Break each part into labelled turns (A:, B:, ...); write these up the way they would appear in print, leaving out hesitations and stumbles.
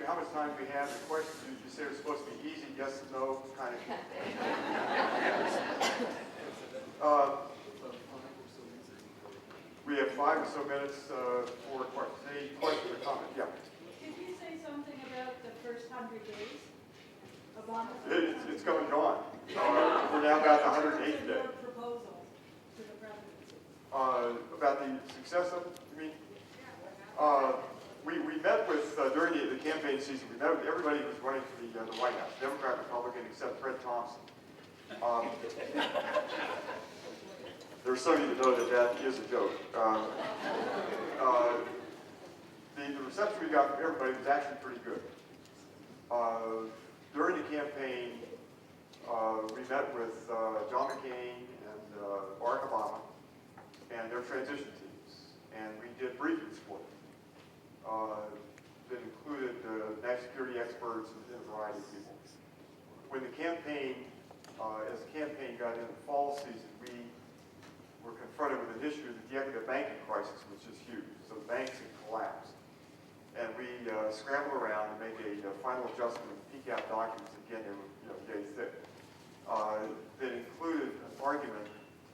A: me how much time we have. The question, you say it's supposed to be easy, yes and no, kind of. We have 5 or so minutes for questions. Any questions or comments? Yeah.
B: Could you say something about the first 100 days? Obama?
A: It's come and gone. We're now about the 108th day.
B: Proposal to the presidency.
A: About the success of it, you mean? We met with, during the campaign season, we met with everybody who was running for the White House, Democrat, Republican, except Fred Thompson. There's some of you that know that that is a joke. The reception we got from everybody was actually pretty good. During the campaign, we met with John McCain and Barack Obama and their transition teams, and we did briefings for them. That included national security experts and a variety of people. When the campaign, as the campaign got into the fall season, we were confronted with an issue that the banking crisis was just huge. So the banks had collapsed. And we scrambled around to make a final adjustment of the PCAP documents. Again, they were yay thick. That included an argument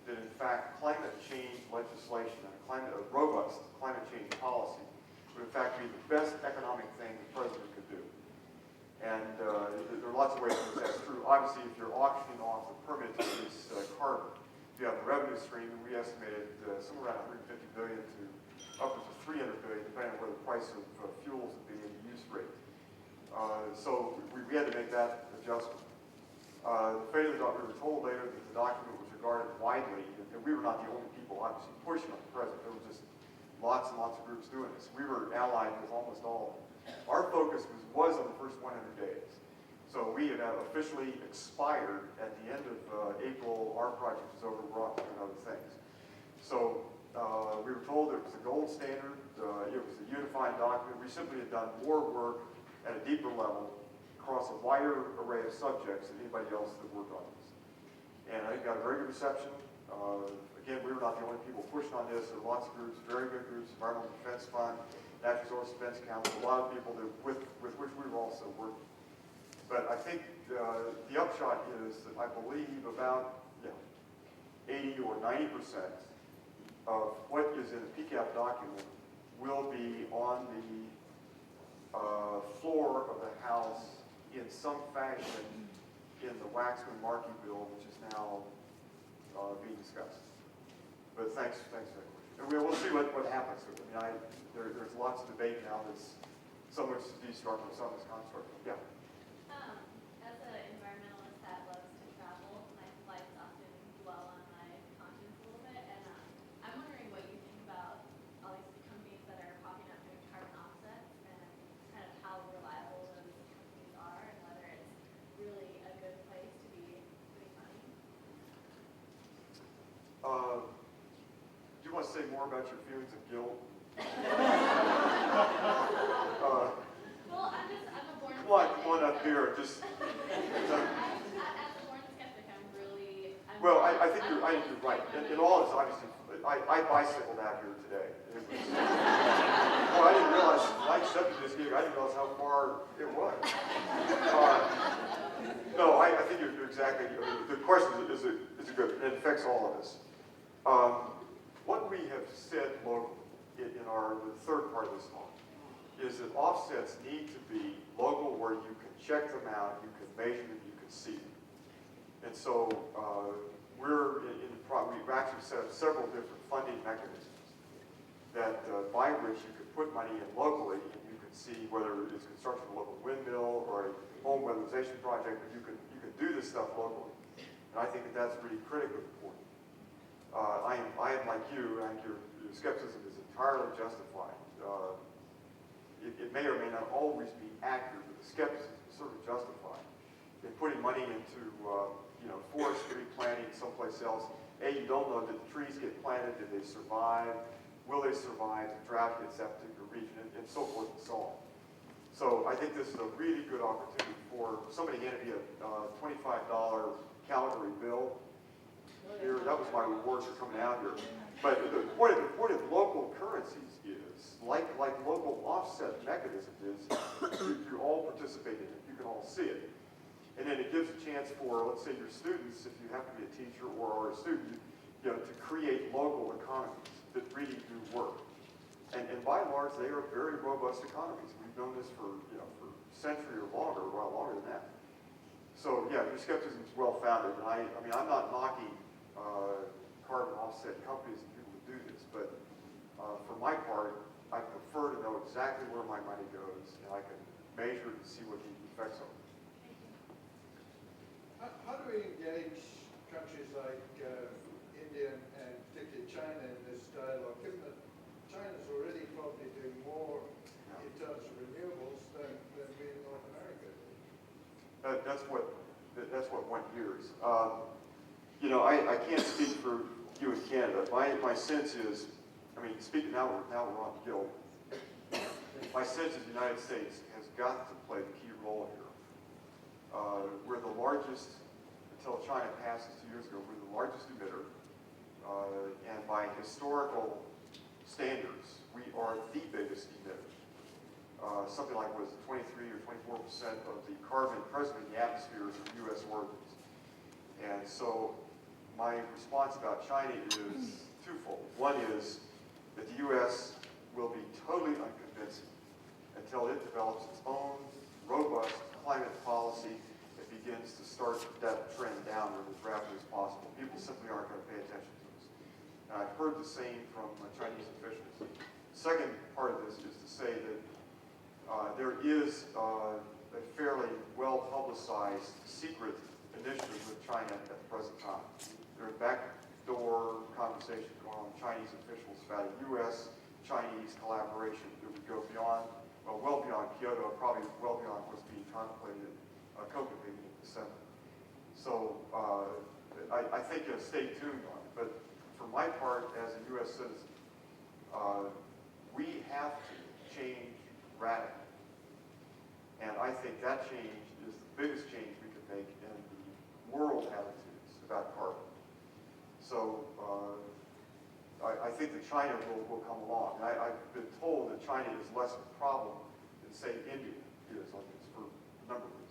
A: that in fact climate change legislation and a robust climate change policy would in fact be the best economic thing the president could do. And there are lots of ways in which that's true. Obviously, if you're auctioning off the permit to release carbon, you have the revenue stream, and we estimated somewhere around $150 billion to upwards of $300 billion, depending on where the price of fuels would be and the use rate. So we had to make that adjustment. We were told later that the document was regarded widely, and we were not the only people obviously pushing on the president. There were just lots and lots of groups doing this. We were allied with almost all of them. Our focus was on the first 100 days. So we had officially expired at the end of April. Our project was over. We're off doing other things. So we were told it was a gold standard. It was a unified document. We simply had done more work at a deeper level across a wider array of subjects than anybody else that worked on this. And I think got a very good reception. Again, we were not the only people pushing on this. There were lots of groups, very good groups, Environmental Defense Fund, Natural Resource Defense Council, a lot of people that, with which we were also working. But I think the upshot is that I believe about 80 or 90% of what is in the PCAP document will be on the floor of the House in some fashion in the Waxman-Markey bill, which is now being discussed. But thanks very much. And we'll see what happens. I mean, there's lots of debate now. There's some which is destructive, some is constructive. Yeah.
C: As an environmentalist that loves to travel, my flights often dwell on my conscience a little bit, and I'm wondering what you think about all these companies that are popping up doing carbon offsets, and kind of how reliable those companies are, and whether it's really a good place to be putting money.
A: Do you want to say more about your feelings of guilt?
C: Well, I'm a born
A: Come on up here. Just.
C: As a born skeptic,
A: Well, I think you're right. In all this, obviously, I bicycled out here today. Well, I didn't realize, I accepted this gig, I didn't realize how far it was. No, I think you're exactly, the question is good, and it affects all of us. What we have said locally in the third part of this talk is that offsets need to be local, where you can check them out, you can measure them, you can see them. And so we've actually set up several different funding mechanisms that by which you could put money in locally, and you can see whether it's construction of a local windmill or a home weatherization project, but you can do this stuff locally. And I think that that's really critically important. I am like you, and your skepticism is entirely justified. It may or may not always be accurate, but the skepticism is certainly justified in putting money into forestry planting someplace else. You don't know, did the trees get planted, did they survive, will they survive, the drought hits that particular region, and so forth and so on. So I think this is a really good opportunity for somebody handed me a $25 Calgary bill. Here, that was my reward for coming out here. But the point of local currencies is attitudes, like local offset mechanisms is, you all participate in it, you can all see it. And then it gives a chance for, let's say, your students, if you happen to be a teacher or are a student, to create local economies that really do work. And by and large, they are very robust economies. We've known this for a century or longer, or well longer than that. So yeah, your skepticism is well founded. And I mean, I'm not knocking carbon offset companies and people who do this, but for my part, I prefer to know exactly where my money goes, and I can measure it and see what the effects are.
D: How do we engage countries like India and particularly China in this dialogue, given that China's already probably doing more in terms of renewables than we in North America do?
A: That's what one hears. I can't speak for you in Canada. My sense is, I mean, speaking now we're on the Guild. My sense is the United States has got to play the key role here. We're the largest, until China passes 2 years ago, we're the largest emitter. And by historical standards, we are the biggest emitter. Something like was 23 or 24% of the carbon present in the atmosphere is from U.S. origins. And so my response about China is twofold. One is that the U.S. will be totally unconvincing until it develops its own robust climate policy that begins to start that trend downward as rapidly as possible. People simply aren't going to pay attention to us. And I've heard the same from Chinese officials. The second part of this is to say that there is a fairly well-publicized secret initiative with China at the present time. There are backdoor conversations going on with Chinese officials about a U.S.-Chinese collaboration that would go beyond, well beyond Kyoto, probably well beyond what's being contemplated at Copenhagen in December. So I think stay tuned on it. But for my part, as a U.S. citizen, we have to change radically. And I think that change is the biggest change we could make in the world attitudes about carbon. So I think that China will come along. And I've been told that China is less of a problem than, say, India is on this for a number of reasons.